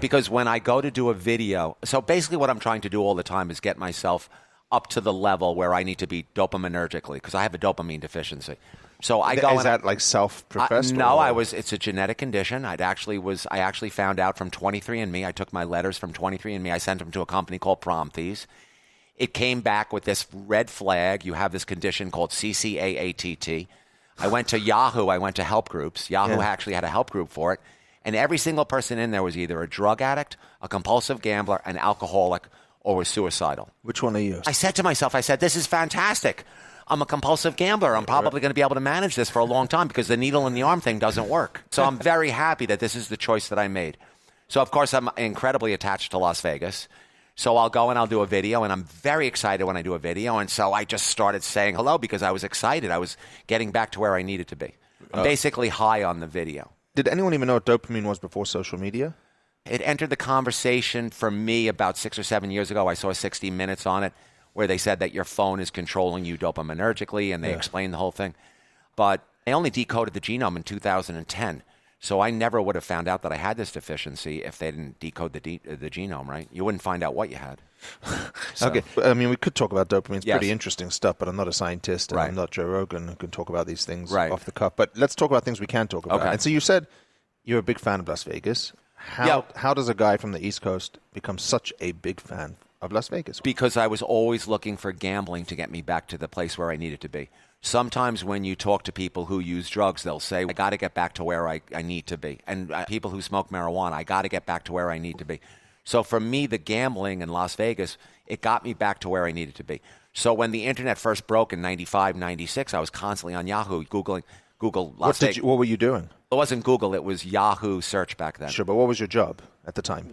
Because when I go to do a video, so basically what I'm trying to do all the time is get myself up to the level where I need to be dopaminergically, because I have a dopamine deficiency. So I go. Is that like self-professed? No, it's a genetic condition. I actually found out from 23andMe. I took my letters from 23andMe. I sent them to a company called Promethease. It came back with this red flag. You have this condition called CCAATT. I went to Yahoo. I went to help groups. Yahoo actually had a help group for it. And every single person in there was either a drug addict, a compulsive gambler, an alcoholic, or was suicidal. Which one are you? I said to myself, this is fantastic. I'm a compulsive gambler. I'm probably going to be able to manage this for a long time because the needle in the arm thing doesn't work. So I'm very happy that this is the choice that I made. So, of course, I'm incredibly attached to Las Vegas. So I'll go and I'll do a video, and I'm very excited when I do a video. And so I just started saying hello because I was excited. I was getting back to where I needed to be. Basically high on the video. Did anyone even know what dopamine was before social media? It entered the conversation for me about 6 or 7 years ago. I saw 60 Minutes on it where they said that your phone is controlling you dopaminergically, and they explained the whole thing. But I only decoded the genome in 2010. So I never would have found out that I had this deficiency if they didn't decode the genome, right? You wouldn't find out what you had. Okay. I mean, we could talk about dopamine. It's pretty interesting stuff, but I'm not a scientist, and Right. I'm not Joe Rogan who can talk about these things Right. off the cuff. But let's talk about things we can talk about. Okay. And so you said you're a big fan of Las Vegas. How does a guy from the East Coast become such a big fan of Las Vegas? Because I was always looking for gambling to get me back to the place where I needed to be. Sometimes when you talk to people who use drugs, they'll say, I got to get back to where I need to be. And people who smoke marijuana, I got to get back to where I need to be. So for me, the gambling in Las Vegas, it got me back to where I needed to be. So when the internet first broke in 95, 96, I was constantly on Yahoo, Google Las Vegas. What were you doing? It wasn't Google, it was Yahoo search back then. Sure, but what was your job at the time?